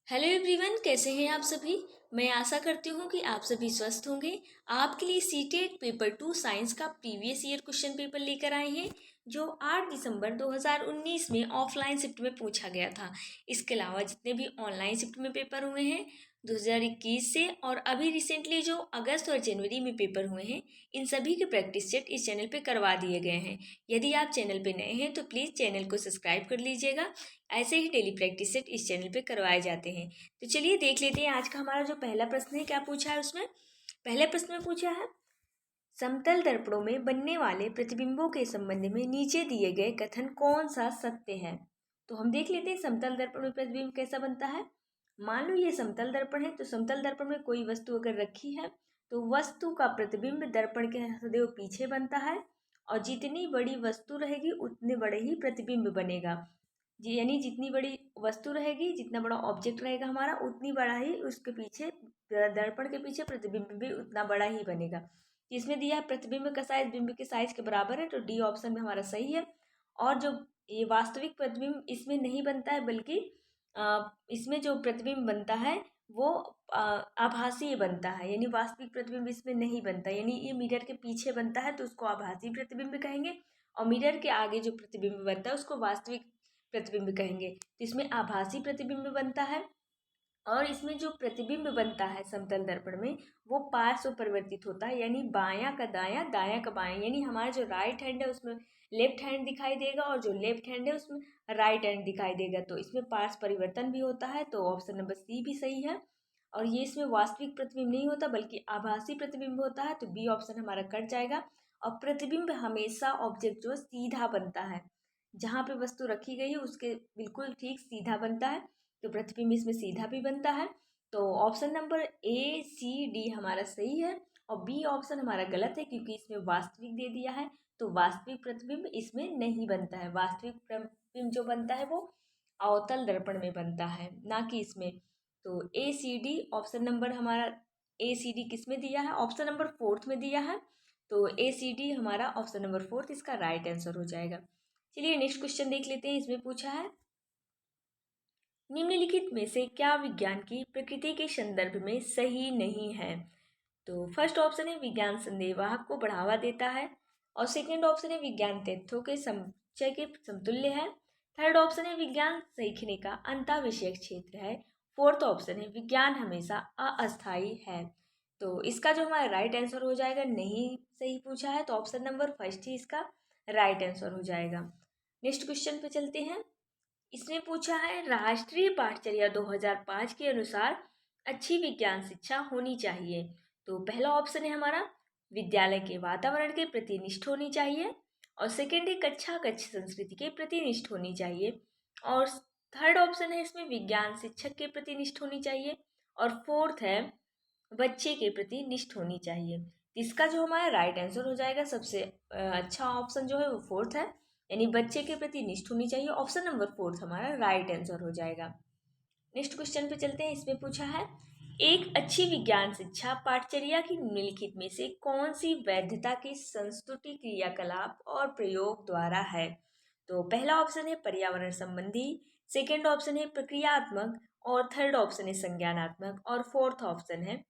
Hello everyone, कैसे हैं आप सभी। मैं आशा करती हूँ कि आप सभी स्वस्थ होंगे। आपके लिए सीटेट पेपर 2 साइंस का प्रीवियस ईयर क्वेश्चन पेपर लेकर आए हैं जो 8 दिसंबर 2019 में ऑफलाइन शिफ्ट में पूछा गया था। इसके अलावा जितने भी ऑनलाइन शिफ्ट में पेपर हुए हैं 2021 से और अभी रिसेंटली जो अगस्त और जनवरी में पेपर हुए हैं, इन सभी के प्रैक्टिस सेट इस चैनल पे करवा दिए गए हैं। यदि आप चैनल पे नए हैं तो प्लीज़ चैनल को सब्सक्राइब कर लीजिएगा। ऐसे ही डेली प्रैक्टिस सेट इस चैनल पे करवाए जाते हैं। तो चलिए देख लेते हैं आज का हमारा जो पहला प्रश्न है क्या पूछा है। उसमें पहले प्रश्न में पूछा है, समतल दर्पणों में बनने वाले प्रतिबिंबों के संबंध में नीचे दिए गए कथन कौन सा सत्य है। तो हम देख लेते हैं समतल दर्पण में प्रतिबिंब कैसा बनता है। मान लो ये समतल दर्पण है, तो समतल दर्पण में कोई वस्तु अगर रखी है तो वस्तु का प्रतिबिंब दर्पण के सदैव पीछे बनता है और जितनी बड़ी वस्तु रहेगी उतने बड़े ही प्रतिबिंब बनेगा। जी, यानी जितनी बड़ी वस्तु रहेगी, जितना बड़ा ऑब्जेक्ट रहेगा हमारा, उतनी बड़ा ही उसके पीछे दर्पण के पीछे प्रतिबिंब भी उतना बड़ा ही बनेगा। इसमें दिया है प्रतिबिंब का साइज बिंब के साइज के बराबर है, तो डी ऑप्शन में हमारा सही है। और जो ये वास्तविक प्रतिबिंब इसमें नहीं बनता है, बल्कि इसमें जो प्रतिबिंब बनता है वो आभासी बनता है, यानी वास्तविक प्रतिबिंब इसमें नहीं बनता। यानी ये मिरर के पीछे बनता है तो उसको आभासी प्रतिबिंब कहेंगे, और मिरर के आगे जो प्रतिबिंब बनता है उसको वास्तविक प्रतिबिंब कहेंगे। तो इसमें आभासी प्रतिबिंब बनता है। और इसमें जो प्रतिबिंब बनता है समतल दर्पण में वो पार्श्व परिवर्तित होता है, यानी बायां का दायां, दायां का बायां। यानी हमारा जो राइट हैंड है उसमें लेफ्ट हैंड दिखाई देगा और जो लेफ्ट हैंड है उसमें राइट हैंड दिखाई देगा। तो इसमें पार्श्व परिवर्तन भी होता है, तो ऑप्शन नंबर सी भी सही है। और ये इसमें वास्तविक प्रतिबिंब नहीं होता बल्कि आभासी प्रतिबिंब होता है, तो बी ऑप्शन हमारा कट जाएगा। और प्रतिबिंब हमेशा ऑब्जेक्ट जो सीधा बनता है, जहाँ पे वस्तु रखी गई है उसके बिल्कुल ठीक सीधा बनता है, तो प्रतिबिंब इसमें सीधा भी बनता है। तो option number A C D हमारा सही है और बी ऑप्शन हमारा गलत है, क्योंकि इसमें वास्तविक दे दिया है, तो वास्तविक प्रतिबिंब इसमें नहीं बनता है। वास्तविक प्रतिबिंब जो बनता है वो अवतल दर्पण में बनता है, ना कि इसमें। तो ए सी डी ऑप्शन नंबर हमारा, ए सी डी किस में दिया है, ऑप्शन नंबर फोर्थ में दिया है। तो ए सी डी हमारा ऑप्शन नंबर फोर्थ इसका राइट आंसर हो जाएगा। चलिए नेक्स्ट क्वेश्चन देख लेते हैं। इसमें पूछा है, निम्नलिखित में से क्या विज्ञान की प्रकृति के संदर्भ में सही नहीं है। तो फर्स्ट ऑप्शन है विज्ञान संदेहवाहक को बढ़ावा देता है, और सेकंड ऑप्शन है विज्ञान तथ्यों के समुच्चय के समतुल्य है। थर्ड ऑप्शन है विज्ञान सीखने का अंतःविषयक क्षेत्र है। फोर्थ ऑप्शन है विज्ञान हमेशा अस्थायी है। तो इसका जो हमारा राइट आंसर हो जाएगा, नहीं सही पूछा है, तो ऑप्शन नंबर फर्स्ट ही इसका राइट आंसर हो जाएगा। नेक्स्ट क्वेश्चन पे चलते हैं। इसने पूछा है, राष्ट्रीय पाठचर्या 2005 के अनुसार अच्छी विज्ञान शिक्षा होनी चाहिए। तो पहला ऑप्शन है हमारा विद्यालय के वातावरण के प्रति निष्ठ होनी चाहिए, और सेकेंड है कक्षा कक्ष संस्कृति के प्रति निष्ठ होनी चाहिए, और थर्ड ऑप्शन है इसमें विज्ञान शिक्षक के प्रति निष्ठ होनी चाहिए, और फोर्थ है बच्चे के प्रति निष्ठ होनी चाहिए। इसका जो हमारा राइट आंसर हो जाएगा, सबसे अच्छा ऑप्शन जो है वो फोर्थ है, यानी बच्चे के प्रति निष्ठ होनी चाहिए। ऑप्शन नंबर फोर्थ हमारा राइट आंसर हो जाएगा। नेक्स्ट क्वेश्चन पे चलते हैं। इसमें पूछा है, एक अच्छी विज्ञान शिक्षा पाठचर्या की निम्नलिखित में से कौन सी वैधता की संस्तुति क्रियाकलाप और प्रयोग द्वारा है। तो पहला ऑप्शन है पर्यावरण संबंधी, सेकेंड ऑप्शन है प्रक्रियात्मक, और थर्ड ऑप्शन है संज्ञानात्मक, और फोर्थ ऑप्शन है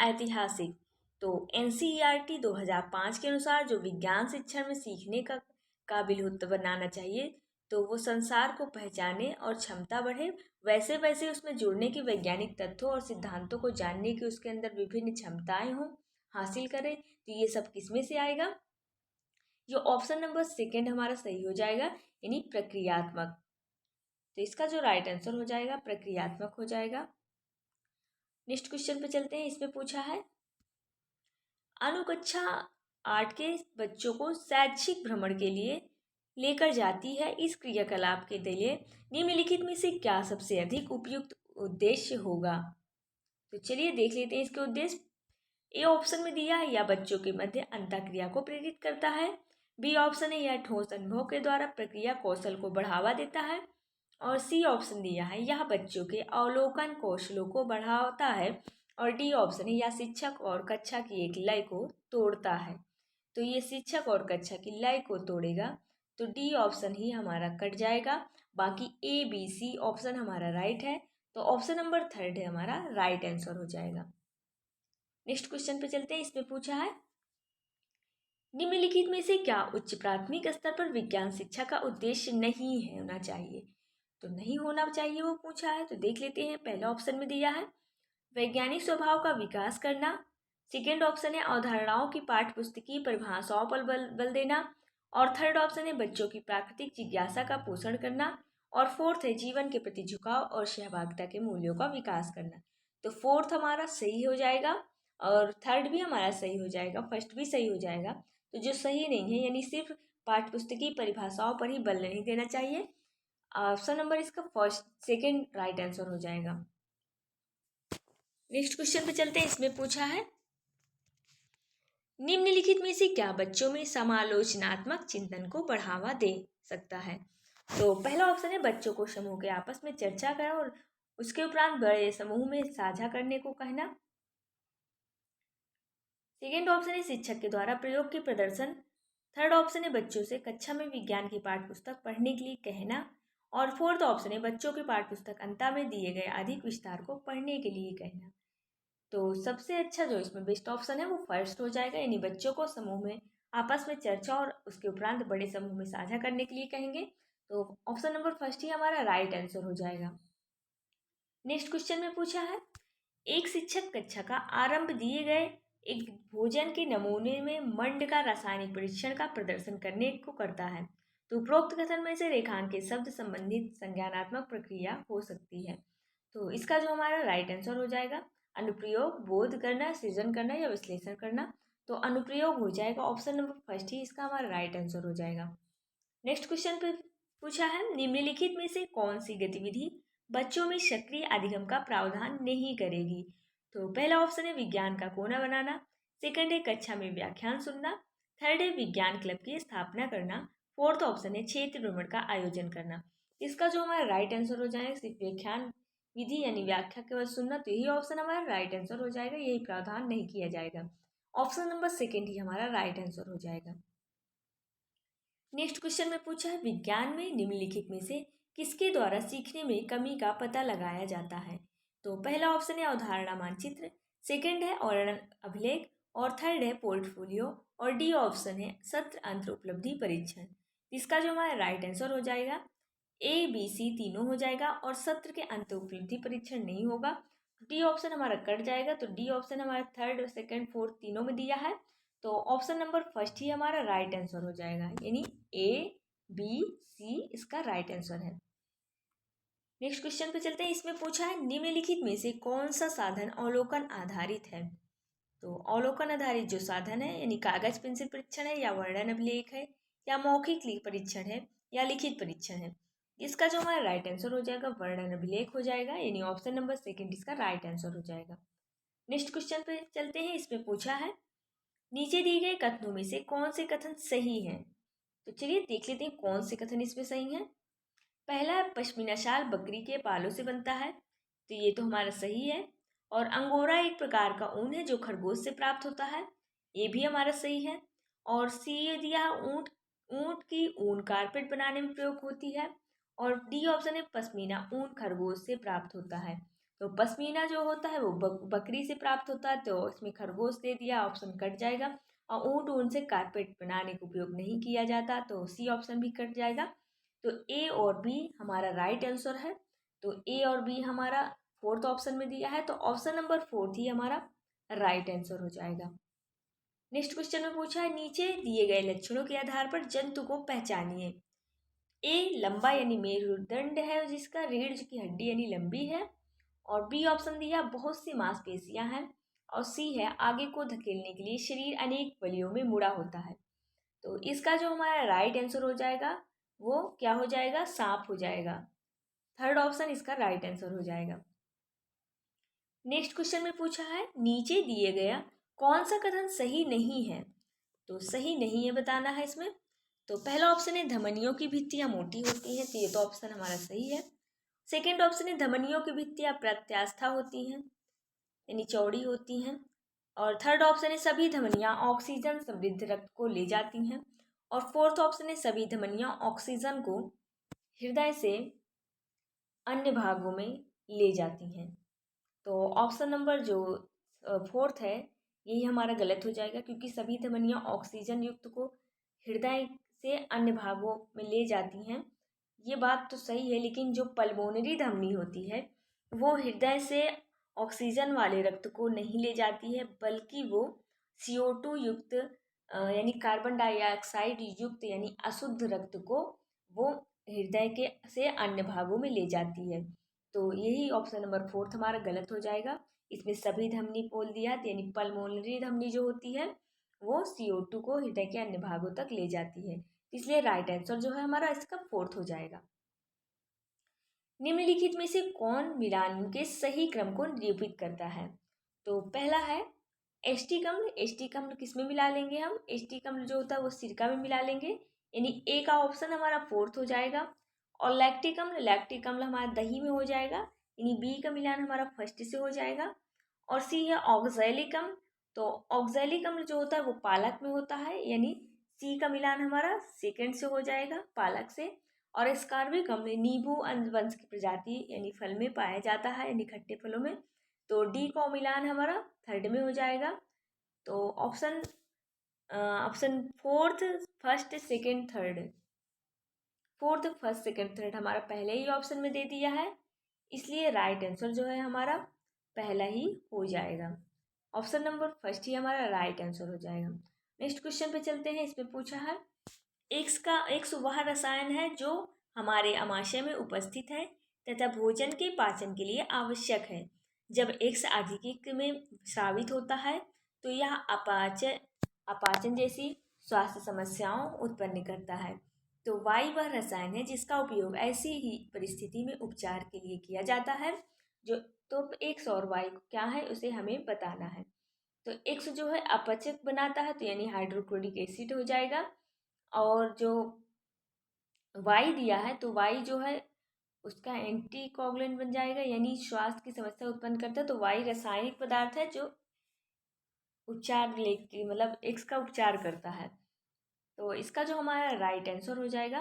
ऐतिहासिक। तो NCERT 2005 के अनुसार जो विज्ञान शिक्षा में सीखने का काबिल बनाना चाहिए, तो वो संसार को पहचाने और क्षमता बढ़े, वैसे वैसे उसमें जुड़ने की वैज्ञानिक तथ्यों और सिद्धांतों को जानने की उसके अंदर विभिन्न क्षमताएं हों, हासिल करें। तो ये सब किस में से आएगा, जो ऑप्शन नंबर सेकेंड हमारा सही हो जाएगा, यानी प्रक्रियात्मक। तो इसका जो राइट आंसर हो जाएगा प्रक्रियात्मक हो जाएगा। नेक्स्ट क्वेश्चन पे चलते हैं। इसमें पूछा है, अनुकक्षा 8 के बच्चों को शैक्षिक भ्रमण के लिए लेकर जाती है। इस क्रियाकलाप के लिए निम्नलिखित में से क्या सबसे अधिक उपयुक्त उद्देश्य होगा। तो चलिए देख लेते हैं इसके उद्देश्य। ए ऑप्शन में दिया है, या बच्चों के मध्य अंतःक्रिया को प्रेरित करता है। बी ऑप्शन है, या ठोस अनुभव के द्वारा प्रक्रिया कौशल को बढ़ावा देता है। और सी ऑप्शन दिया है, यह बच्चों के अवलोकन कौशलों को बढ़ाता है। और डी ऑप्शन है, या शिक्षक और कक्षा की एक लय को तोड़ता है। तो ये शिक्षक और कक्षा की लय को तोड़ेगा, तो डी ऑप्शन ही हमारा कट जाएगा। बाकी ए बी सी ऑप्शन हमारा राइट है। तो ऑप्शन नंबर थर्ड है हमारा राइट आंसर हो जाएगा। नेक्स्ट क्वेश्चन पे चलते हैं। इसमें पूछा है निम्नलिखित में से क्या उच्च प्राथमिक स्तर पर विज्ञान शिक्षा का उद्देश्य नहीं है होना चाहिए। तो नहीं होना चाहिए वो पूछा है, तो देख लेते हैं। पहला ऑप्शन में दिया है वैज्ञानिक स्वभाव का विकास करना। सेकेंड ऑप्शन है अवधारणाओं की पाठ्यपुस्तकीय परिभाषाओं पर बल देना। और थर्ड ऑप्शन है बच्चों की प्राकृतिक जिज्ञासा का पोषण करना। और फोर्थ है जीवन के प्रति झुकाव और सहभागिता के मूल्यों का विकास करना। तो फोर्थ हमारा सही हो जाएगा और थर्ड भी हमारा सही हो जाएगा, फर्स्ट भी सही हो जाएगा। तो जो सही नहीं है यानी सिर्फ पाठ्यपुस्तकीय परिभाषाओं पर ही बल नहीं देना चाहिए। ऑप्शन नंबर इसका फर्स्ट सेकेंड राइट आंसर हो जाएगा। नेक्स्ट क्वेश्चन पे चलते हैं। इसमें पूछा है निम्नलिखित में से क्या बच्चों में समालोचनात्मक चिंतन को बढ़ावा दे सकता है। तो पहला ऑप्शन है बच्चों को समूह के आपस में चर्चा करें और उसके उपरांत बड़े समूह में साझा करने को कहना। सेकेंड ऑप्शन है शिक्षक के द्वारा प्रयोग के प्रदर्शन। थर्ड ऑप्शन है बच्चों से कक्षा में विज्ञान की पाठ्यपुस्तक पढ़ने के लिए कहना। और फोर्थ ऑप्शन है बच्चों की पाठ्यपुस्तक अंत में दिए गए अधिक विस्तार को पढ़ने के लिए कहना। तो सबसे अच्छा जो इसमें बेस्ट ऑप्शन है वो फर्स्ट हो जाएगा, यानी बच्चों को समूह में आपस में चर्चा और उसके उपरांत बड़े समूह में साझा करने के लिए कहेंगे। तो ऑप्शन नंबर फर्स्ट ही हमारा राइट आंसर हो जाएगा। नेक्स्ट क्वेश्चन में पूछा है एक शिक्षक कक्षा का आरंभ दिए गए एक भोजन के नमूने में मंड का रासायनिक परीक्षण का प्रदर्शन करने को करता है। तो उपरोक्त कथन में से रेखांकित शब्द संबंधित संज्ञानात्मक प्रक्रिया हो सकती है। तो इसका जो हमारा राइट आंसर हो जाएगा अनुप्रयोग, बोध करना, सृजन करना या विश्लेषण करना। तो अनुप्रयोग हो जाएगा, ऑप्शन नंबर फर्स्ट ही इसका हमारा राइट आंसर हो जाएगा। नेक्स्ट क्वेश्चन पे पूछा है निम्नलिखित में से कौन सी गतिविधि बच्चों में सक्रिय अधिगम का प्रावधान नहीं करेगी। तो पहला ऑप्शन है विज्ञान का कोना बनाना। सेकंड है कक्षा में व्याख्यान सुनना। थर्ड है विज्ञान क्लब की स्थापना करना। फोर्थ ऑप्शन है क्षेत्र भ्रमण का आयोजन करना। इसका जो हमारा राइट आंसर हो जाएगा सिर्फ व्याख्यान विधि यानी व्याख्या केवल सुनना, तो यही ऑप्शन हमारा राइट आंसर हो जाएगा, यही प्रावधान नहीं किया जाएगा। ऑप्शन नंबर सेकेंड ही हमारा राइट आंसर हो जाएगा। नेक्स्ट क्वेश्चन में पूछा है विज्ञान में निम्नलिखित में से किसके द्वारा सीखने में कमी का पता लगाया जाता है। तो पहला ऑप्शन है अवधारणा मानचित्र। सेकंड है औरण अभिलेख। और थर्ड है पोर्टफोलियो। और डी ऑप्शन है सत्र अंतर उपलब्धि परीक्षण। इसका जो हमारा राइट आंसर हो जाएगा ए बी सी तीनों हो जाएगा और सत्र के अंत उपलब्धि परीक्षण नहीं होगा। डी ऑप्शन हमारा कट जाएगा। तो डी ऑप्शन हमारा थर्ड सेकंड फोर्थ तीनों में दिया है, तो ऑप्शन नंबर फर्स्ट ही हमारा राइट आंसर हो जाएगा, यानी ए बी सी इसका राइट आंसर है। नेक्स्ट क्वेश्चन पे चलते हैं। इसमें पूछा है निम्नलिखित में से कौन सा साधन अवलोकन आधारित है। तो अवलोकन आधारित जो साधन है यानी कागज पेंसिल परीक्षण है या वर्णन अभिलेख है या मौखिक परीक्षण है या लिखित परीक्षण है। इसका जो हमारा राइट आंसर हो जाएगा वर्णन अभिलेख हो जाएगा, यानी ऑप्शन नंबर सेकंड इसका राइट आंसर हो जाएगा। नेक्स्ट क्वेश्चन पे चलते हैं। इसमें पूछा है नीचे दिए गए कथनों में से कौन से कथन सही हैं। तो चलिए देख लेते हैं कौन से कथन इसमें सही हैं। पहला पश्मीना शाल बकरी के बालों से बनता है, तो ये तो हमारा सही है। और अंगोरा एक प्रकार का ऊन है जो खरगोश से प्राप्त होता है, ये भी हमारा सही है। और सी दिया ऊँट, ऊँट की ऊन कारपेट बनाने में प्रयोग होती है। और डी ऑप्शन है पश्मीना ऊन खरगोश से प्राप्त होता है। तो पश्मीना जो होता है वो बकरी से प्राप्त होता है, तो इसमें खरगोश दे दिया, ऑप्शन कट जाएगा। और ऊँट ऊन से कारपेट बनाने का उपयोग नहीं किया जाता, तो सी ऑप्शन भी कट जाएगा। तो ए और बी हमारा राइट आंसर है। तो ए और बी हमारा फोर्थ ऑप्शन में दिया है, तो ऑप्शन नंबर फोर्थ ही हमारा राइट आंसर हो जाएगा। नेक्स्ट क्वेश्चन में पूछा है नीचे दिए गए लक्षणों के आधार पर जंतु को पहचानिए। ए लंबा यानी मेरुदंड है जिसका रीढ़ की हड्डी यानी लंबी है। और बी ऑप्शन दिया बहुत सी मांसपेशियां हैं। और सी है आगे को धकेलने के लिए शरीर अनेक बलियों में मुड़ा होता है। तो इसका जो हमारा राइट आंसर हो जाएगा वो क्या हो जाएगा, सांप हो जाएगा। थर्ड ऑप्शन इसका राइट आंसर हो जाएगा। नेक्स्ट क्वेश्चन में पूछा है नीचे दिए गया कौन सा कथन सही नहीं है। तो सही नहीं है बताना है इसमें। तो पहला ऑप्शन है धमनियों की भित्तियां मोटी होती हैं, तो ये तो ऑप्शन हमारा सही है। सेकेंड ऑप्शन है धमनियों की भित्तियां प्रत्यास्था होती हैं यानी चौड़ी होती हैं। और थर्ड ऑप्शन है सभी धमनियां ऑक्सीजन समृद्ध रक्त को ले जाती हैं। और फोर्थ ऑप्शन है सभी धमनियां ऑक्सीजन को हृदय से अन्य भागों में ले जाती हैं। तो ऑप्शन नंबर जो फोर्थ है यही हमारा गलत हो जाएगा, क्योंकि सभी धमनियाँ ऑक्सीजन युक्त को हृदय से अन्य भागों में ले जाती हैं। ये बात तो सही है, लेकिन जो पल्मोनरी धमनी होती है वो हृदय से ऑक्सीजन वाले रक्त को नहीं ले जाती है, बल्कि वो CO2 युक्त यानी कार्बन डाइऑक्साइड युक्त यानी अशुद्ध रक्त को वो हृदय के से अन्य भागों में ले जाती है। तो यही ऑप्शन नंबर फोर्थ हमारा गलत हो जाएगा। इसमें सभी धमनी बोल दिया, यानी पल्मोनरी धमनी जो होती है वो CO2 को हृदय के अन्य भागों तक ले जाती है। इसलिए राइट आंसर जो है हमारा इसका फोर्थ हो जाएगा। निम्नलिखित में से कौन मिलान के सही क्रम को निरूपित करता है? तो पहला है एस्टिक अम्ल। एस्टिक अम्ल किस में मिला लेंगे हम? एस्टिक अम्ल जो होता है वो सिरका में मिला लेंगे, यानी ए का ऑप्शन हमारा फोर्थ हो जाएगा। और लैक्टिक अम्ल हमारा दही में हो जाएगा, यानी बी का मिलान हमारा फर्स्ट से हो जाएगा। और सी है ऑक्सैलिक अम्ल। तो ऑक्सैलिक अम्ल जो होता है वो पालक में होता है, यानी सी का मिलान हमारा सेकंड से हो जाएगा, पालक से। और स्कार्बिक अम्ल नींबू वंश की प्रजाति यानी फल में पाया जाता है, यानी खट्टे फलों में। तो डी का मिलान हमारा थर्ड में हो जाएगा। तो option fourth first second third, fourth first second third हमारा पहले ही ऑप्शन में दे दिया है, इसलिए राइट आंसर जो है हमारा पहला ही हो जाएगा। ऑप्शन नंबर फर्स्ट ही हमारा राइट आंसर हो जाएगा। नेक्स्ट क्वेश्चन पे चलते हैं। इसमें पूछा है एक्स वह रसायन है जो हमारे आमाशय में उपस्थित है तथा भोजन के पाचन के लिए आवश्यक है। जब एक्स अधिक में स्रावित होता है तो यह अपाचन जैसी स्वास्थ्य समस्याओं उत्पन्न करता है। तो वाई वह रसायन है जिसका उपयोग ऐसी ही परिस्थिति में उपचार के लिए किया जाता है। जो तो एक्स और वाई क्या है उसे हमें बताना है। तो एक्स जो है अपचक बनाता है, तो यानी हाइड्रोक्लोरिक एसिड हो जाएगा। और जो वाई दिया है तो वाई जो है उसका एंटी कोगुलेंट बन जाएगा, यानी स्वास्थ्य की समस्या उत्पन्न करता है। तो वाई रासायनिक पदार्थ है जो उपचार लेके मतलब एक्स का उपचार करता है। तो इसका जो हमारा राइट आंसर हो जाएगा,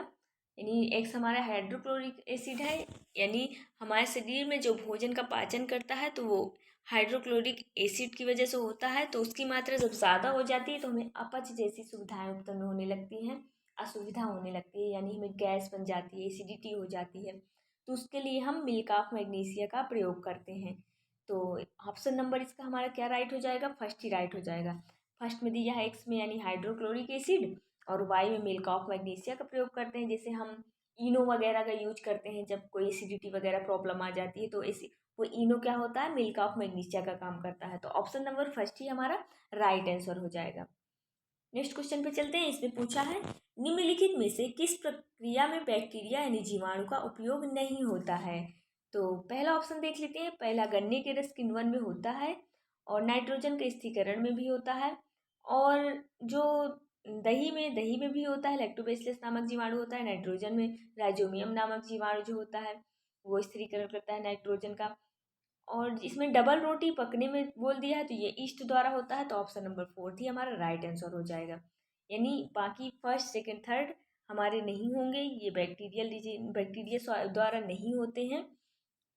यानी एक्स हमारा हाइड्रोक्लोरिक एसिड है, यानी हमारे शरीर में जो भोजन का पाचन करता है तो वो हाइड्रोक्लोरिक एसिड की वजह से होता है। तो उसकी मात्रा जब ज़्यादा हो जाती है तो हमें अपच जैसी सुविधाएं उत्पन्न होने लगती हैं, असुविधा होने लगती है, यानी हमें गैस बन जाती है, एसिडिटी हो जाती है। तो उसके लिए हम मिल्क ऑफ मैग्नीशिया का प्रयोग करते हैं। तो ऑप्शन नंबर इसका हमारा क्या राइट हो जाएगा? फर्स्ट ही राइट हो जाएगा। फर्स्ट में दिया है एक्स में यानी हाइड्रोक्लोरिक एसिड, और वाई में मिल्क ऑफ मैग्नीशिया का प्रयोग करते हैं। जैसे हम इनो वगैरह का यूज करते हैं जब कोई एसिडिटी वगैरह प्रॉब्लम आ जाती है, तो ऐसी वो इनो क्या होता है? मिल्क ऑफ मैग्नीशिया का काम करता है। तो ऑप्शन नंबर फर्स्ट ही हमारा राइट आंसर हो जाएगा। नेक्स्ट क्वेश्चन पे चलते हैं। इसमें पूछा है निम्नलिखित में से किस प्रक्रिया में बैक्टीरिया यानी जीवाणु का उपयोग नहीं होता है? तो पहला ऑप्शन देख लेते हैं। पहला गन्ने के रस किण्वन में होता है, और नाइट्रोजन के स्थिरीकरण में भी होता है, और जो दही में भी होता है, लैक्टोबैसिलस नामक जीवाणु होता है। नाइट्रोजन में राइजोबियम नामक जीवाणु जो होता है वो स्थिरीकरण करता है नाइट्रोजन का। और इसमें डबल रोटी पकने में बोल दिया है तो ये ईस्ट द्वारा होता है। तो ऑप्शन नंबर फोर्थ ही हमारा राइट आंसर हो जाएगा, यानी बाकी फर्स्ट सेकंड थर्ड हमारे नहीं होंगे। ये बैक्टीरिया द्वारा नहीं होते हैं,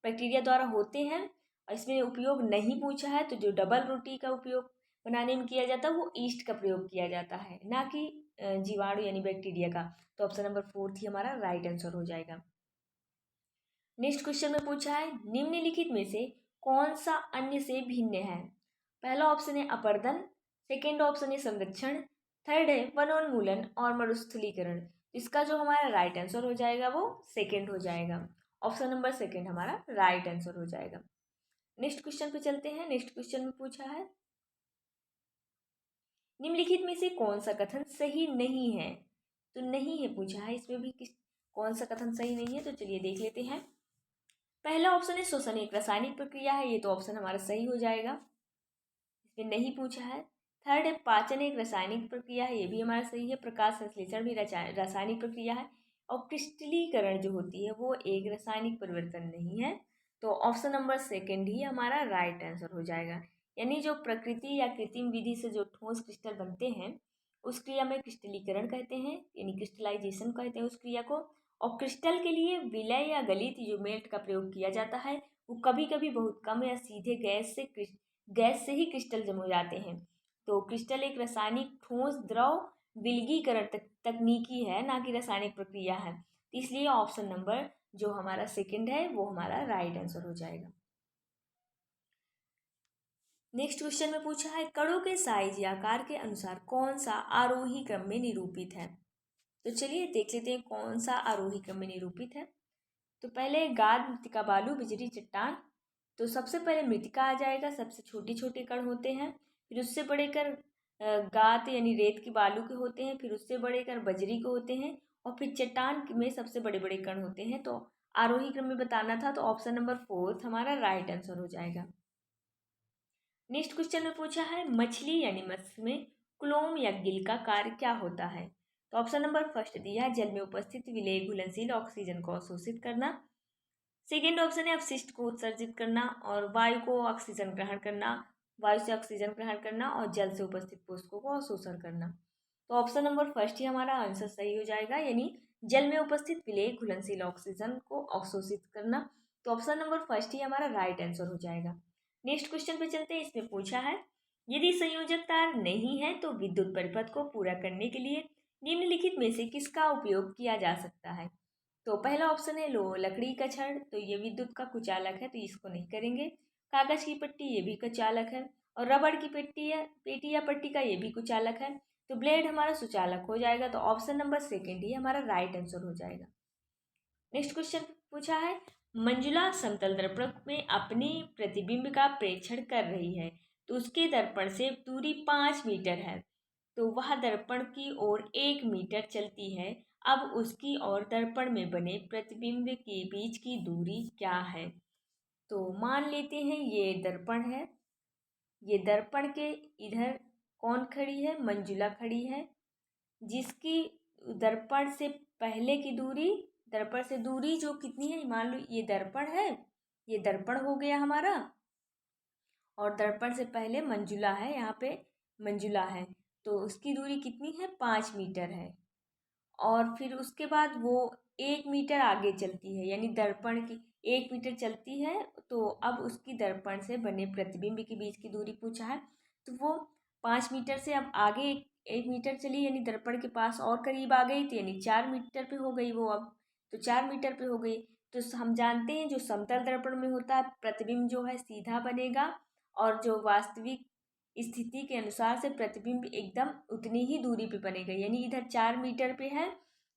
बैक्टीरिया द्वारा होते हैं। और इसमें उपयोग नहीं पूछा है, तो जो डबल रोटी का उपयोग बनाने में किया जाता है वो ईस्ट का प्रयोग किया जाता है, ना कि जीवाणु यानी बैक्टीरिया का। तो ऑप्शन नंबर फोर्थ ही हमारा राइट आंसर हो जाएगा। नेक्स्ट क्वेश्चन में पूछा है निम्नलिखित में से कौन सा अन्य से भिन्न है? पहला ऑप्शन है अपर्दन, सेकेंड ऑप्शन है संरक्षण, थर्ड है वनोन्मूलन और मरुस्थलीकरण। इसका जो हमारा राइट आंसर हो जाएगा वो सेकेंड हो जाएगा। ऑप्शन नंबर सेकेंड हमारा राइट आंसर हो जाएगा। नेक्स्ट क्वेश्चन पे चलते हैं। नेक्स्ट क्वेश्चन में पूछा है निम्नलिखित में से कौन सा कथन सही नहीं है? तो नहीं है पूछा है, इसमें भी कौन सा कथन सही नहीं है, तो चलिए देख लेते हैं। पहला ऑप्शन है श्वसन एक रासायनिक प्रक्रिया है, ये तो ऑप्शन हमारा सही हो जाएगा, इसमें नहीं पूछा है। थर्ड है पाचन एक रासायनिक प्रक्रिया है, ये भी हमारा सही है। प्रकाश संश्लेषण भी रासायनिक प्रक्रिया है। और क्रिस्टलीकरण जो होती है वो एक रासायनिक परिवर्तन नहीं है। तो ऑप्शन नंबर सेकेंड ही हमारा राइट आंसर हो जाएगा, यानी जो प्रकृति या कृत्रिम विधि से जो ठोस क्रिस्टल बनते हैं उस क्रिया में क्रिस्टलीकरण कहते हैं, यानी क्रिस्टलाइजेशन कहते हैं उस क्रिया को। और क्रिस्टल के लिए विलय या गलित जो मेल्ट का प्रयोग किया जाता है वो कभी कभी बहुत कम या सीधे गैस से ही क्रिस्टल जम हो जाते हैं। तो क्रिस्टल एक रासायनिक ठोस द्रव विलगीकरण तकनीकी है, ना कि रासायनिक प्रक्रिया है। इसलिए ऑप्शन नंबर जो हमारा सेकंड है वो हमारा राइट आंसर हो जाएगा। नेक्स्ट क्वेश्चन में पूछा है कणों के साइज या आकार के अनुसार कौन सा आरोही क्रम में निरूपित है। तो चलिए देख लेते हैं कौन सा आरोही क्रम में निरूपित है। तो पहले गाद, मृतिका, बालू, बिजली, चट्टान। तो सबसे पहले मृतिका आ जाएगा, सबसे छोटे छोटे कण होते हैं। फिर उससे बड़े कर गाद यानी रेत की बालू के होते हैं। फिर उससे बड़े कर बजरी के होते हैं। और फिर चट्टान में सबसे बड़े बड़े कण होते हैं। तो आरोही क्रम में बताना था, तो ऑप्शन नंबर फोर्थ हमारा राइट आंसर हो जाएगा। नेक्स्ट क्वेश्चन में पूछा है मछली यानी मत्स्य में क्लोम या गिल का कार्य क्या होता है। तो ऑप्शन नंबर फर्स्ट दिया है जल में उपस्थित विलेय घुलनशील ऑक्सीजन को अवशोषित करना। सेकेंड ऑप्शन है अपशिष्ट को उत्सर्जित करना और वायु को ऑक्सीजन ग्रहण करना, वायु से ऑक्सीजन ग्रहण करना और जल से उपस्थित पोषकों को अवशोषण करना। तो ऑप्शन नंबर फर्स्ट ही हमारा आंसर सही हो जाएगा, यानी जल में उपस्थित विलेय घुलनशील ऑक्सीजन को अवशोषित करना। तो ऑप्शन नंबर फर्स्ट ही हमारा राइट आंसर हो जाएगा। नेक्स्ट क्वेश्चन पे चलते हैं। इसमें पूछा है यदि संयोजक तार नहीं है तो विद्युत परिपथ को पूरा करने के लिए निम्नलिखित में से किसका उपयोग किया जा सकता है। तो पहला ऑप्शन है लो लकड़ी का छड़, तो ये विद्युत का कुचालक है, तो इसको नहीं करेंगे। कागज की पट्टी, ये भी कुचालक है। और रबड़ की पेटी या पट्टी का ये भी कुचालक है। तो ब्लेड हमारा सुचालक हो जाएगा। तो ऑप्शन नंबर सेकेंड ही हमारा राइट आंसर हो जाएगा। नेक्स्ट क्वेश्चन पूछा है मंजुला समतल दर्पण में अपने प्रतिबिंब का प्रेक्षण कर रही है, तो उसके दर्पण से दूरी 5 मीटर है। तो वह दर्पण की ओर 1 मीटर चलती है। अब उसकी और दर्पण में बने प्रतिबिंब के बीच की दूरी क्या है। तो मान लेते हैं ये दर्पण है। ये दर्पण के इधर कौन खड़ी है, मंजुला खड़ी है, जिसकी दर्पण से पहले की दूरी, दर्पण से दूरी जो कितनी है, मान लो ये दर्पण है, ये दर्पण हो गया हमारा। और दर्पण से पहले मंजुला है, यहाँ पे मंजुला है, तो उसकी दूरी कितनी है, 5 मीटर है। और फिर उसके बाद वो 1 मीटर आगे चलती है, यानी दर्पण की 1 मीटर चलती है। तो अब उसकी दर्पण से बने प्रतिबिंब के बीच की दूरी पूछा है, तो वो 5 मीटर से अब आगे 1 मीटर चली, यानी दर्पण के पास और करीब आ गई, तो यानी 4 मीटर पे हो गई वो अब। तो 4 मीटर पे हो गई। तो हम जानते हैं जो समतल दर्पण में होता है प्रतिबिंब जो है सीधा बनेगा, और जो वास्तविक स्थिति के अनुसार से प्रतिबिंब एकदम उतनी ही दूरी पे बनेगा, यानी इधर 4 मीटर पे है,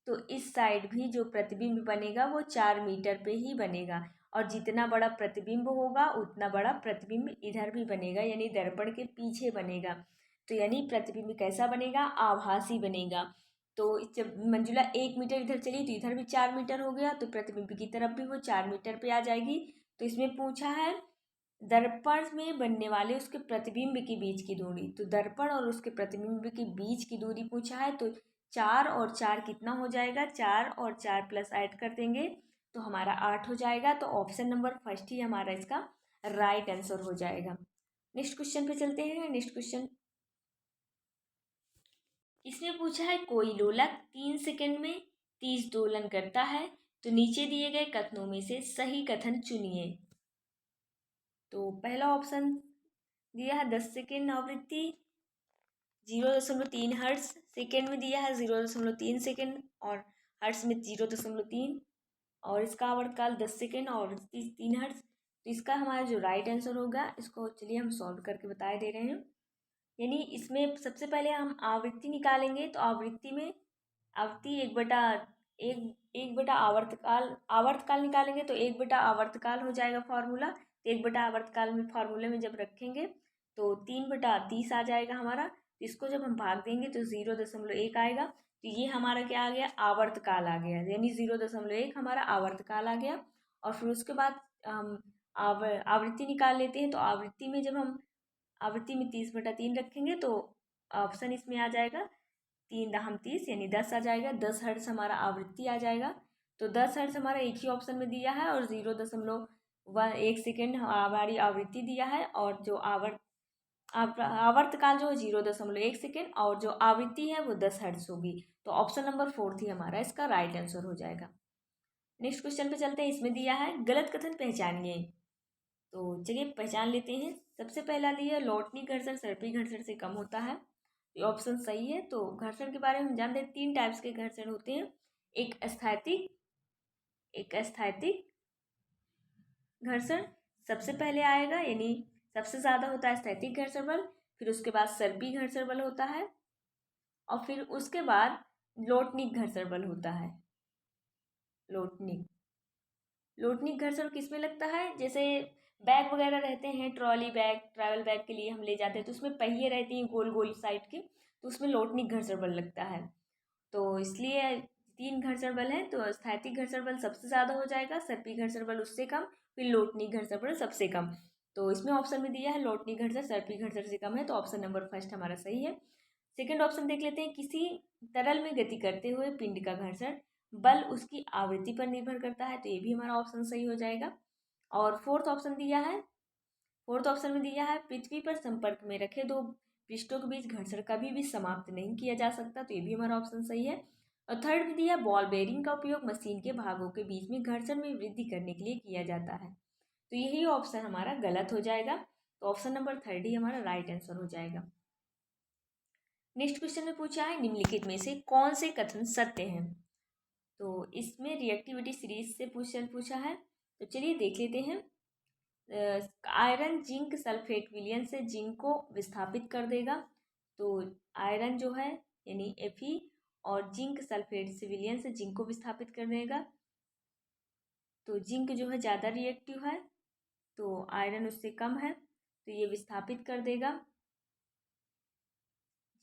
तो इस साइड भी जो प्रतिबिंब बनेगा वो 4 मीटर पे ही बनेगा। और जितना बड़ा प्रतिबिंब होगा उतना बड़ा प्रतिबिंब इधर भी बनेगा, यानी दर्पण के पीछे बनेगा। तो यानी प्रतिबिंब कैसा बनेगा, आभासी बनेगा। तो जब मंजुला 1 मीटर इधर चली तो इधर भी 4 मीटर हो गया, तो प्रतिबिंब की तरफ भी वो 4 मीटर पे आ जाएगी। तो इसमें पूछा है दर्पण में बनने वाले उसके प्रतिबिंब के बीच की दूरी। तो दर्पण और उसके प्रतिबिंब के बीच की दूरी पूछा है, तो 4 और 4 कितना हो जाएगा, 4 और 4 प्लस ऐड कर देंगे तो हमारा 8 हो जाएगा। तो ऑप्शन नंबर फर्स्ट ही हमारा इसका राइट आंसर हो जाएगा। नेक्स्ट क्वेश्चन पे चलते हैं। नेक्स्ट क्वेश्चन इसमें पूछा है कोई लोलक 3 सेकंड में 30 दोलन करता है, तो नीचे दिए गए कथनों में से सही कथन चुनिए। तो पहला ऑप्शन दिया है 10 सेकेंड आवृत्ति 0.3 हर्ट्ज, सेकेंड में दिया है 0.3 सेकेंड और हर्ट्ज में 0.3, और इसका आवर्तकाल 10 सेकेंड और 3 हर्ट्ज। तो इसका हमारा जो राइट आंसर होगा, इसको चलिए हम सॉल्व करके बता दे रहे हैं। यानी इसमें सबसे पहले हम आवृत्ति निकालेंगे, तो आवृत्ति में आवृत्ति एक बटा आवर्तकाल निकालेंगे, तो 1 बटा आवर्तकाल हो जाएगा फॉर्मूला। तो 1 बटा आवर्तकाल में फॉर्मूले में जब रखेंगे तो 3/30 आ जाएगा हमारा। तो इसको जब हम भाग देंगे तो 0.1 आएगा। तो ये हमारा क्या आ गया, आवर्तकाल आ गया, यानी 0.1 हमारा आवर्तकाल आ गया। और फिर उसके बाद हम आवृत्ति निकाल लेते हैं। तो आवृत्ति में जब हम आवृत्ति में 30/3 रखेंगे तो ऑप्शन इसमें आ जाएगा 3×30 यानी 10 आ जाएगा। 10 हर्ट्ज हमारा आवृत्ति आ जाएगा। तो 10 हर्ट्ज हमारा एक ही ऑप्शन में दिया है, और 0.1 सेकेंड हमारी आवृत्ति दिया है, और जो आवर्तकाल जो है 0.1 सेकेंड, और जो आवृत्ति है वो 10 हर्ट्ज होगी। तो ऑप्शन नंबर फोर्थ ही हमारा इसका राइट आंसर हो जाएगा। नेक्स्ट क्वेश्चन पे चलते हैं। इसमें दिया है गलत कथन पहचानिए। तो चलिए पहचान लेते हैं। सबसे पहला दिया लौटनी घर्षण सर्पी घर्षण से कम होता है, ये ऑप्शन सही है। तो घर्षण के बारे में हम जानते हैं 3 टाइप्स के घर्षण होते हैं, एक स्थैतिक घर्षण सबसे पहले आएगा, यानी सबसे ज़्यादा होता है स्थैतिक घर्षण बल, फिर उसके बाद सर्पी घर्षण बल होता है और फिर उसके बाद लोटनिक घर्षण बल होता है। लोटनिक घर्षण किस में लगता है, जैसे बैग वगैरह रहते हैं, ट्रॉली बैग ट्रैवल बैग के लिए हम ले जाते हैं तो उसमें पहिए रहती हैं गोल गोल साइड के, तो उसमें लोटनिक घर्षण बल लगता है। तो इसलिए 3 घर्षण बल है, तो स्थैतिक घर्षण बल सबसे ज़्यादा हो जाएगा, सर्पी घर्षण बल उससे कम, फिर लोटनिक घर्षण बल सबसे कम। तो इसमें ऑप्शन में दिया है लोटनिक घर्षण सर्पी घर्षण से कम है, तो ऑप्शन नंबर फर्स्ट हमारा सही है। सेकेंड ऑप्शन देख लेते हैं, किसी तरल में गति करते हुए पिंड का घर्षण बल उसकी आवृत्ति पर निर्भर करता है, तो ये भी हमारा ऑप्शन सही हो जाएगा। और फोर्थ ऑप्शन में दिया है पृथ्वी पर संपर्क में रखे 2 पृष्ठों के बीच घर्षण कभी भी समाप्त नहीं किया जा सकता, तो ये भी हमारा ऑप्शन सही है। और थर्ड में दिया बॉल बेयरिंग का उपयोग मशीन के भागों के बीच में घर्षण में वृद्धि करने के लिए किया जाता है, तो यही ऑप्शन हमारा गलत हो जाएगा। तो ऑप्शन नंबर थर्ड ही हमारा राइट आंसर हो जाएगा। नेक्स्ट क्वेश्चन में पूछा है निम्नलिखित में से कौन से कथन सत्य हैं, तो इसमें रिएक्टिविटी सीरीज से क्वेश्चन पूछा है, तो चलिए देख लेते हैं। आयरन जिंक सल्फेट विलयन से जिंक को विस्थापित कर देगा, तो आयरन जो है यानी Fe और जिंक सल्फेट से विलयन से जिंक को विस्थापित कर देगा, तो जिंक जो है ज़्यादा रिएक्टिव है, तो आयरन उससे कम है, तो ये विस्थापित कर देगा,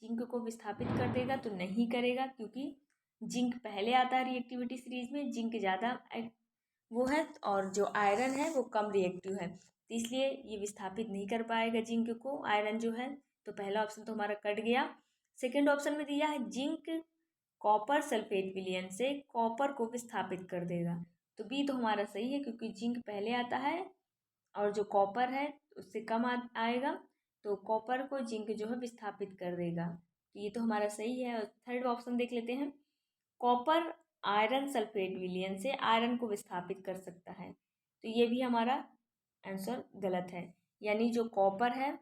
जिंक को विस्थापित कर देगा, तो नहीं करेगा क्योंकि जिंक पहले आता है रिएक्टिविटी सीरीज में, जिंक ज़्यादा वो है और जो आयरन है वो कम रिएक्टिव है, तो इसलिए ये विस्थापित नहीं कर पाएगा जिंक को, आयरन जो है। तो पहला ऑप्शन तो हमारा कट गया। सेकंड ऑप्शन में दिया है जिंक कॉपर सल्फेट विलयन से कॉपर को विस्थापित कर देगा, तो बी तो हमारा सही है क्योंकि जिंक पहले आता है और जो कॉपर है उससे कम आएगा, तो कॉपर को जिंक जो है विस्थापित कर देगा, तो ये तो हमारा सही है। और थर्ड ऑप्शन देख लेते हैं, कॉपर आयरन सल्फेट विलयन से आयरन को विस्थापित कर सकता है, तो ये भी हमारा आंसर गलत है, यानी जो कॉपर है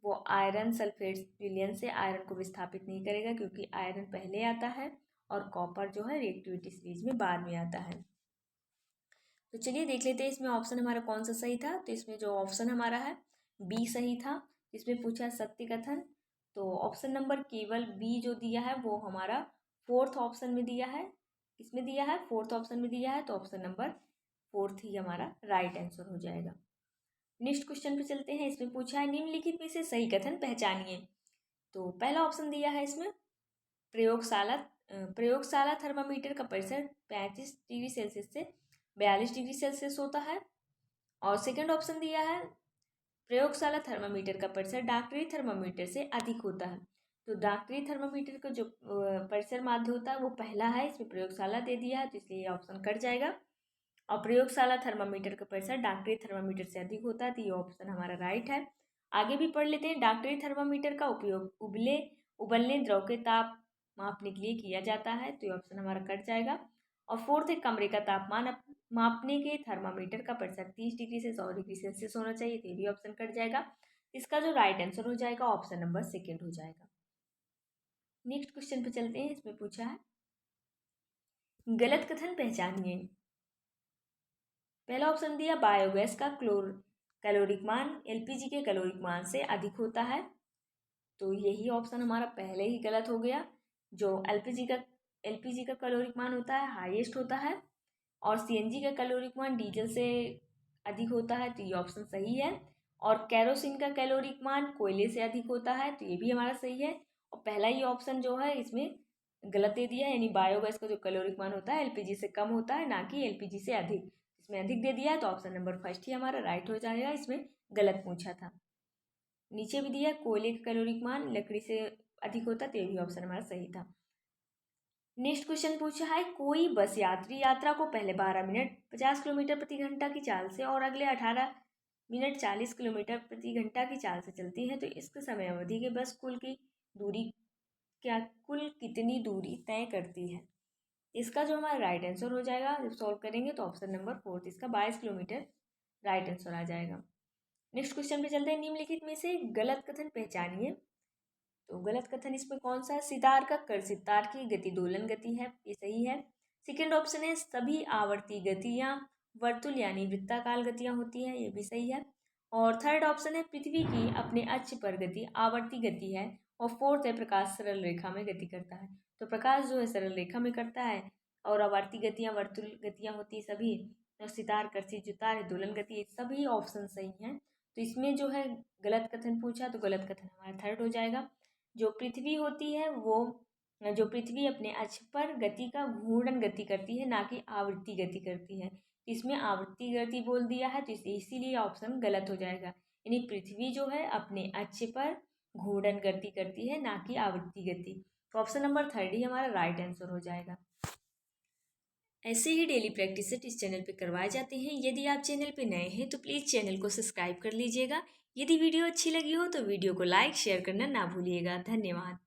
वो आयरन सल्फेट विलयन से आयरन को विस्थापित नहीं करेगा क्योंकि आयरन पहले आता है और कॉपर जो है रिएक्टिविटी सीरीज में बाद में आता है। तो चलिए देख लेते हैं इसमें ऑप्शन हमारा कौन सा सही था, तो इसमें जो ऑप्शन हमारा है बी सही था। इसमें पूछा सत्य कथन, तो ऑप्शन नंबर केवल बी जो दिया है वो हमारा फोर्थ ऑप्शन में दिया है, किसमें दिया है फोर्थ ऑप्शन में दिया है, तो ऑप्शन नंबर फोर्थ ही हमारा राइट आंसर हो जाएगा। नेक्स्ट क्वेश्चन पे चलते हैं। इसमें पूछा है निम्नलिखित में से सही कथन पहचानिए, तो पहला ऑप्शन दिया है इसमें प्रयोगशाला थर्मामीटर का परिसर 35 डिग्री सेल्सियस से 42 डिग्री सेल्सियस होता है। और सेकंड ऑप्शन दिया है प्रयोगशाला थर्मामीटर का परिसर डॉक्टरी थर्मामीटर से अधिक होता है, तो डॉक्टरी थर्मामीटर का जो परिसर माध्य होता है वो पहला है, इसमें प्रयोगशाला दे दिया है तो इसलिए ये ऑप्शन कट जाएगा। और प्रयोगशाला थर्मामीटर का परिसर डॉक्टरी थर्मामीटर से अधिक होता है, तो ये ऑप्शन हमारा राइट है। आगे भी पढ़ लेते हैं। डॉक्टरी थर्मामीटर का उपयोग उबलने द्रव के ताप मापने के लिए किया जाता है, तो ये ऑप्शन हमारा कट जाएगा। और फोर्थ है कमरे का तापमान मापने के थर्मामीटर का परिसर 30 डिग्री से 100 डिग्री सेल्सियस होना चाहिए, तो ये भी ऑप्शन कट जाएगा। इसका जो राइट आंसर हो जाएगा ऑप्शन नंबर सेकेंड हो जाएगा। नेक्स्ट क्वेश्चन पे चलते हैं। इसमें पूछा है गलत कथन पहचानिए। पहला ऑप्शन दिया बायोगैस का कैलोरिक मान एलपीजी के कैलोरिक मान से अधिक होता है, तो यही ऑप्शन हमारा पहले ही गलत हो गया। जो एलपीजी का कैलोरिक मान होता है हाईएस्ट होता है और सीएनजी का कैलोरिक मान डीजल से अधिक होता है, तो ये ऑप्शन सही है। और कैरोसिन का कैलोरिक मान कोयले से अधिक होता है, तो ये भी हमारा सही है। और पहला ही ऑप्शन जो है इसमें गलत दे दिया है, यानी बायोगैस का जो कैलोरिक मान होता है एलपीजी से कम होता है, ना कि एलपीजी से अधिक। इसमें अधिक दे दिया है तो ऑप्शन नंबर फर्स्ट ही हमारा राइट हो जाएगा, इसमें गलत पूछा था। नीचे भी दिया कोयले का कैलोरिक मान लकड़ी से अधिक होता, तो ये भी ऑप्शन हमारा सही था। नेक्स्ट क्वेश्चन पूछा है कोई बस यात्री यात्रा को पहले 12 मिनट 50 किलोमीटर प्रति घंटा की चाल से और अगले 18 मिनट 40 किलोमीटर प्रति घंटा की चाल से चलती है, तो इसके समय अवधि के बस कुल कितनी दूरी तय करती है। इसका जो हमारा राइट आंसर हो जाएगा जब सॉल्व करेंगे तो ऑप्शन नंबर फोर्थ, इसका 22 किलोमीटर राइट आंसर आ जाएगा। नेक्स्ट क्वेश्चन पे चलते हैं। निम्नलिखित में से गलत कथन पहचानिए। तो गलत कथन इसमें कौन सा है? सितार का कर सितार की गति दोलन गति है, ये सही है। सेकेंड ऑप्शन है सभी आवर्ती गतियां वर्तुल यानी वृत्ताकार गतियां होती है, ये भी सही है। और थर्ड ऑप्शन है पृथ्वी की अपने अक्ष पर गति आवर्ती गति है। और फोर्थ है प्रकाश सरल रेखा में गति करता है। तो प्रकाश जो है सरल रेखा में करता है और आवर्ती गतियां वर्तुल गतियां होती है सभी। और सितार करसी जुतार है दोलन गति, सभी ऑप्शन सही हैं। तो इसमें जो है गलत कथन पूछा तो गलत कथन हमारा थर्ड हो जाएगा। जो पृथ्वी होती है वो जो पृथ्वी अपने अक्ष पर गति का घूर्णन गति करती है, ना कि आवृत्ति गति करती है। इसमें आवृत्ति गति बोल दिया है तो इसीलिए ऑप्शन गलत हो जाएगा। यानी पृथ्वी जो है अपने अक्ष पर घूर्णन गति करती है, ना कि आवृत्ति गति। तो ऑप्शन नंबर थर्ड ही हमारा राइट आंसर हो जाएगा। ऐसे ही डेली प्रैक्टिस सेट इस चैनल पे करवाए जाते हैं। यदि आप चैनल पे नए हैं तो प्लीज़ चैनल को सब्सक्राइब कर लीजिएगा। यदि वीडियो अच्छी लगी हो तो वीडियो को लाइक शेयर करना ना भूलिएगा। धन्यवाद।